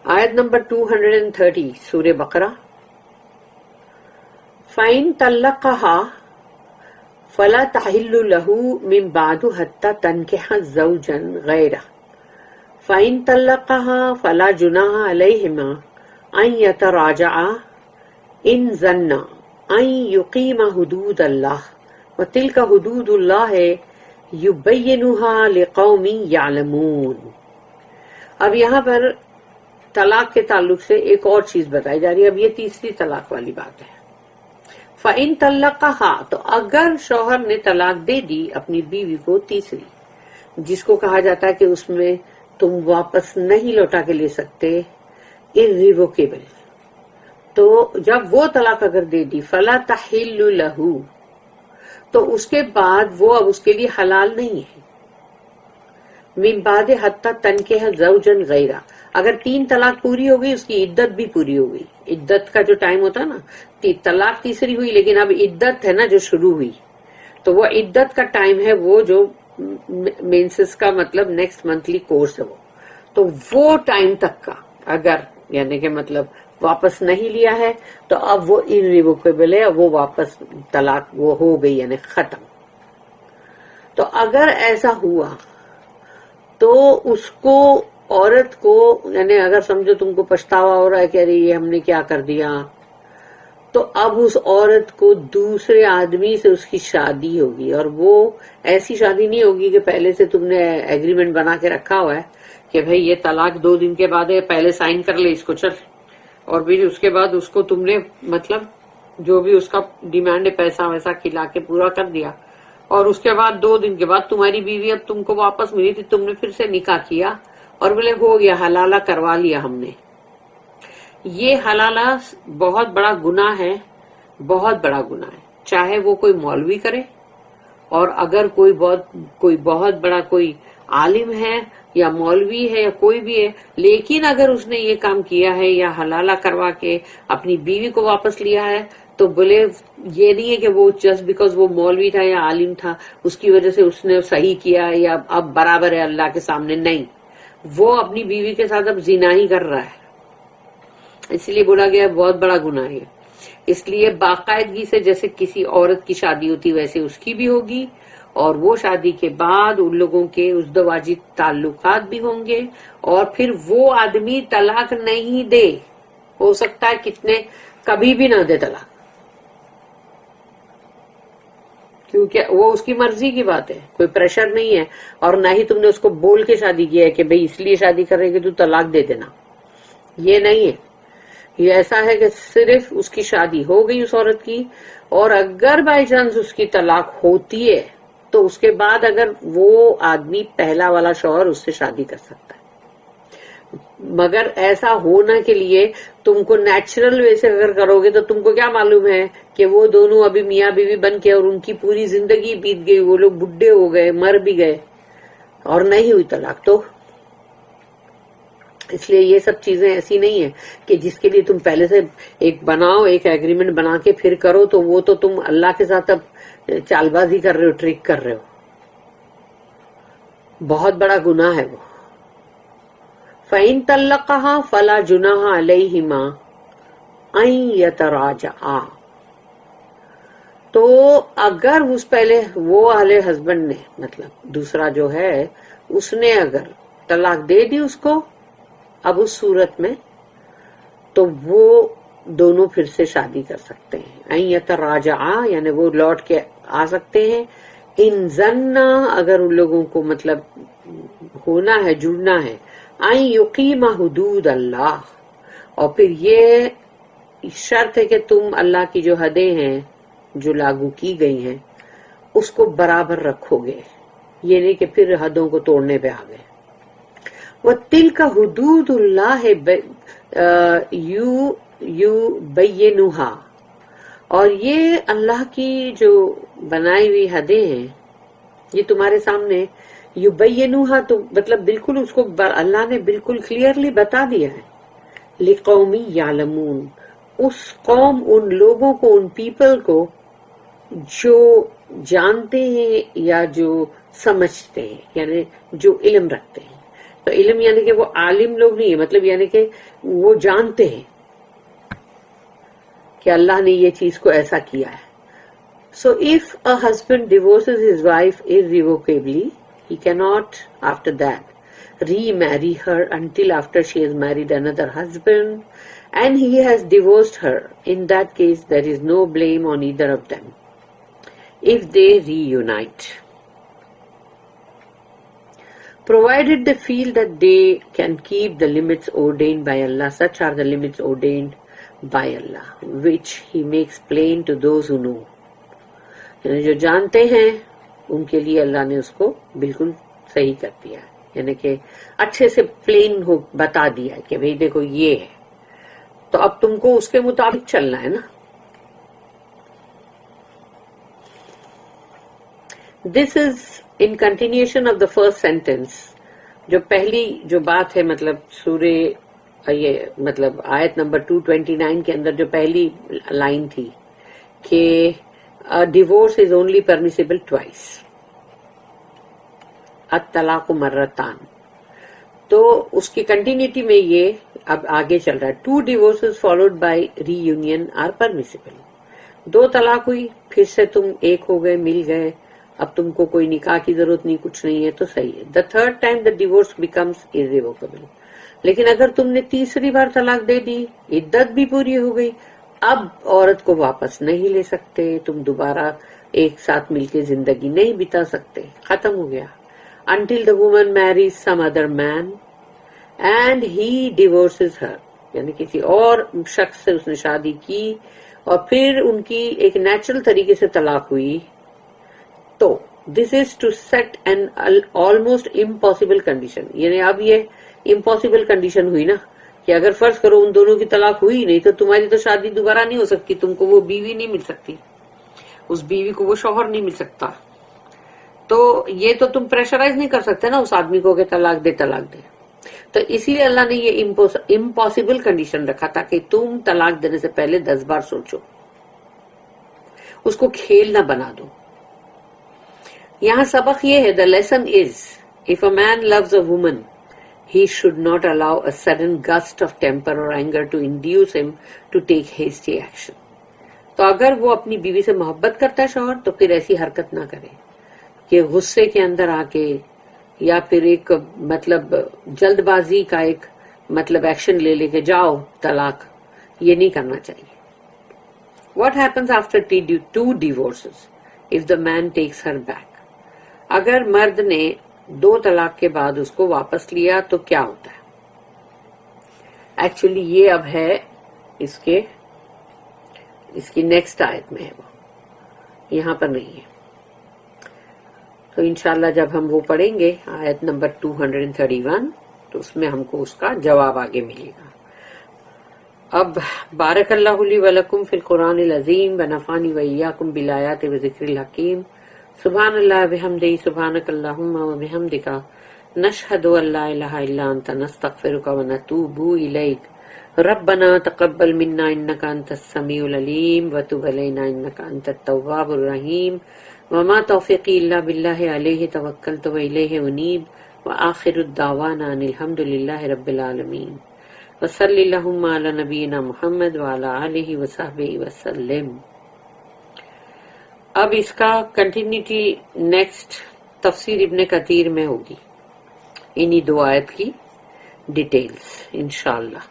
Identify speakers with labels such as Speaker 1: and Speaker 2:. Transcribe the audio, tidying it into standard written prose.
Speaker 1: آیت نمبر 230 سورہ بقرہ. فَإِن طَلَّقَهَا فَلَا تَحِلُّ لَهُ مِن بَعْدُ حَتَّى تَنكِحَ زَوْجًا غَيْرَهُ فَإِن طَلَّقَهَا فَلَا جُنَاحَ عَلَيْهِمَا أَن يَتَرَاجَعَا إِن ظَنَّا أَن يُقِيمَا حُدُودَ اللَّهِ وَتِلْكَ حُدُودُ اللَّهِ يُبَيِّنُهَا لِقَوْمٍ يَعْلَمُونَ. اب یہاں پر طلاق کے تعلق سے ایک اور چیز بتائی جا رہی ہے. اب یہ تیسری طلاق والی بات ہے. فَإِن طَلَّقَهَا تو اگر شوہر نے طلاق دے دی اپنی بیوی کو تیسری، جس کو کہا جاتا ہے کہ اس میں تم واپس نہیں لوٹا کے لے سکتے، irrevocable، تو جب وہ طلاق اگر دے دی فَلَا تَحِلُّ لَهُ تو اس کے بعد وہ اب اس کے لیے حلال نہیں ہے. من بعد حتی تنکح زوجن غیرہ، اگر 3 طلاق پوری ہو گئی اس کی عدت بھی پوری ہو گئی. عدت کا جو ٹائم ہوتا ہے نا، طلاق تیسری ہوئی لیکن اب عدت ہے نا جو شروع ہوئی، تو وہ عدت کا ٹائم ہے وہ جو مینسز کا مطلب نیکسٹ منتھلی کورس ہے تو وہ ٹائم تک کا اگر یعنی کہ مطلب واپس نہیں لیا ہے تو اب وہ irrevocable ہے، وہ واپس طلاق وہ ہو گئی یعنی ختم. تو اگر ایسا ہوا تو اس کو عورت کو یعنی اگر سمجھو تم کو پچھتاوا ہو رہا ہے کہ ارے یہ ہم نے کیا کر دیا، تو اب اس عورت کو دوسرے آدمی سے اس کی شادی ہوگی، اور وہ ایسی شادی نہیں ہوگی کہ پہلے سے تم نے ایگریمنٹ بنا کے رکھا ہوا ہے کہ بھئی یہ طلاق 2 دن کے بعد ہے، پہلے سائن کر لے اس کو چل، اور پھر اس کے بعد اس کو تم نے مطلب جو بھی اس کا ڈیمانڈ ہے پیسہ ویسا کھلا کے پورا کر دیا، اور اس کے بعد 2 دن کے بعد تمہاری بیوی اب تم کو واپس ملی تھی، تم نے پھر سے نکاح کیا اور بولے ہو گیا حلالہ کروا لیا ہم نے. یہ حلالہ بہت بڑا گناہ ہے، بہت بڑا گناہ ہے، چاہے وہ کوئی مولوی کرے اور اگر کوئی بہت بڑا کوئی عالم ہے یا مولوی ہے یا کوئی بھی ہے، لیکن اگر اس نے یہ کام کیا ہے یا حلالہ کروا کے اپنی بیوی کو واپس لیا ہے تو بولے یہ نہیں ہے کہ وہ جسٹ بیکاز وہ مولوی تھا یا عالم تھا اس کی وجہ سے اس نے صحیح کیا یا اب برابر ہے اللہ کے سامنے، نہیں، وہ اپنی بیوی کے ساتھ اب زنا ہی کر رہا ہے. اس لیے بولا گیا بہت بڑا گناہ ہے. اس لیے باقاعدگی سے جیسے کسی عورت کی شادی ہوتی ویسے اس کی بھی ہوگی، اور وہ شادی کے بعد ان لوگوں کے ازدواجی تعلقات بھی ہوں گے، اور پھر وہ آدمی طلاق نہیں دے، ہو سکتا ہے کتنے کبھی بھی نہ دے طلاق، کیونکہ وہ اس کی مرضی کی بات ہے، کوئی پریشر نہیں ہے، اور نہ ہی تم نے اس کو بول کے شادی کی ہے کہ بھئی اس لیے شادی کر رہے کہ تو طلاق دے دینا، یہ نہیں ہے. یہ ایسا ہے کہ صرف اس کی شادی ہو گئی اس عورت کی، اور اگر بائی چانس اس کی طلاق ہوتی ہے تو اس کے بعد اگر وہ آدمی پہلا والا شوہر اس سے شادی کر سکتا ہے، مگر ایسا ہونا کے لیے تم کو نیچرل وے سے اگر کرو گے تو تم کو کیا معلوم ہے کہ وہ دونوں ابھی میاں بیوی بن کے اور ان کی پوری زندگی بیت گئی، وہ لوگ بڈھے ہو گئے، مر بھی گئے اور نہیں ہوئی طلاق. تو اس لیے یہ سب چیزیں ایسی نہیں ہیں کہ جس کے لیے تم پہلے سے ایک بناؤ، ایک ایگریمنٹ بنا کے پھر کرو، تو وہ تو تم اللہ کے ساتھ اب چال بازی کر رہے ہو، ٹرک کر رہے ہو، بہت بڑا گناہ ہے وہ. فَإِن طَلَّقَهَا فَلَا جُنَاحَ عَلَيْهِمَا أَن يَتَرَاجَعَا، تو اگر اس پہلے وہ والے ہسبینڈ نے مطلب دوسرا جو ہے اس نے اگر طلاق دے دی اس کو اب اس صورت میں، تو وہ دونوں پھر سے شادی کر سکتے ہیں. ان یتراجعا یعنی وہ لوٹ کے آ سکتے ہیں. ان ظنا اگر ان لوگوں کو مطلب ہونا ہے، جڑنا ہے. ان یقیم حدود اللہ، اور پھر یہ شرط ہے کہ تم اللہ کی جو حدیں ہیں جو لاگو کی گئی ہیں اس کو برابر رکھو گے، یہ نہیں کہ پھر حدوں کو توڑنے پہ آ گئے. وَتِلْكَ حُدُودُ اللَّهِ يُبَيِّنُهَا، اور یہ اللہ کی جو بنائی ہوئی حدیں ہیں یہ تمہارے سامنے. یبینوہا تو مطلب بالکل اس کو اللہ نے بالکل کلیئرلی بتا دیا ہے. لِقَوْمٍ يَعْلَمُونَ، اس قوم، ان لوگوں کو، ان پیپل کو جو جانتے ہیں یا جو سمجھتے ہیں، یعنی جو علم رکھتے ہیں. تو علم یعنی کہ وہ عالم لوگ نہیں ہے، مطلب یعنی کہ وہ جانتے ہیں کہ اللہ نے یہ چیز کو ایسا کیا ہے. So if a husband divorces his wife irrevocably, he cannot after that remarry her until after she has married another husband and he has divorced her. In that case, there is no blame on either of them if they reunite, provided they feel that they can keep the limits ordained by Allah. Such are the limits ordained by Allah, which He makes plain to those who know. یعنی جو جانتے ہیں ان کے لیے اللہ نے اس کو بالکل صحیح کر دیا ہے، یعنی کہ اچھے سے پلین ہو بتا دیا ہے کہ بھئی دیکھو یہ ہے، تو اب تم کو اس کے مطابق چلنا ہے نا. This is in continuation of the first sentence. جو پہلی جو بات ہے مطلب سورہ یہ مطلب آیت نمبر 229 کے اندر جو پہلی لائن تھی کہ divorce is only permissible twice. الطلاق مرتان. تو اس کی کنٹینیوٹی میں یہ اب آگے چل رہا ہے. 2 divorces followed by reunion are permissible. 2 طلاق ہوئی، پھر سے تم ایک ہو گئے، مل گئے، اب تم کو کوئی نکاح کی ضرورت نہیں، کچھ نہیں ہے تو صحیح ہے. The third time the divorce becomes irrevocable. لیکن اگر تم نے تیسری بار طلاق دے دی، عدت بھی پوری ہو گئی، اب عورت کو واپس نہیں لے سکتے، تم دوبارہ ایک ساتھ مل کے زندگی نہیں بتا سکتے، ختم ہو گیا. Until the woman marries some other man and he divorces her. یعنی کسی اور شخص سے اس نے شادی کی اور پھر ان کی ایک نیچرل طریقے سے طلاق ہوئی، تو this is to set an almost impossible condition. یعنی اب یہ امپاسبل کنڈیشن ہوئی نا کہ اگر فرض کرو ان دونوں کی طلاق ہوئی نہیں تو تمہاری تو شادی دوبارہ نہیں ہو سکتی، تم کو وہ بیوی نہیں مل سکتی، اس بیوی کو وہ شوہر نہیں مل سکتا. تو یہ تو تم پریشرائز نہیں کر سکتے نا اس آدمی کو کہ طلاق دے طلاق دے. تو اسی لیے اللہ نے یہ امپاسبل کنڈیشن رکھا تاکہ تم طلاق دینے سے پہلے 10 بار سوچو، اس کو کھیل نہ بنا دو. یہاں سبق یہ ہے، the lesson is if a man loves a woman he should not allow a sudden gust of temper or anger to induce him to take hasty action. تو اگر وہ اپنی بیوی سے محبت کرتا ہے شوہر تو پھر ایسی حرکت نہ کرے کہ غصے کے اندر آ کے یا پھر ایک مطلب جلد بازی کا ایک مطلب ایکشن لے لے کے جاؤ طلاق. یہ نہیں کرنا چاہیے. What happens after 2 divorces if the man takes her back? اگر مرد نے 2 طلاق کے بعد اس کو واپس لیا تو کیا ہوتا ہے؟ ایکچولی یہ اب ہے اس کی نیکسٹ آیت میں ہے، وہ یہاں پر نہیں ہے. تو انشاءاللہ جب ہم وہ پڑھیں گے آیت نمبر 231 تو اس میں ہم کو اس کا جواب آگے ملے گا. اب بارک اللہ لی ولکم فی القرآن العظیم ونفعنی وإیاکم بالآیات وذکر الحکیم. سبحان اللہ بحمدہ، سبحانک اللہم وبحمدک، نشہد ان لا الہ الا انت، نستغفرک ونتوب الیک. ربنا تقبل منا انک انت السمیع العلیم وتب علینا انک انت التواب الرحیم. وما توفیقی الا باللہ علیہ توکلت والیہ انیب. وآخر الدعوانا ان الحمد للہ رب العالمین. وصلی اللہم علی نبینا محمد وعلی آلہ وصحبہ وسلم. اب اس کا کنٹینیوٹی نیکسٹ تفسیر ابن کثیر میں ہوگی، انہی 2 آیت کی ڈیٹیلز انشاءاللہ.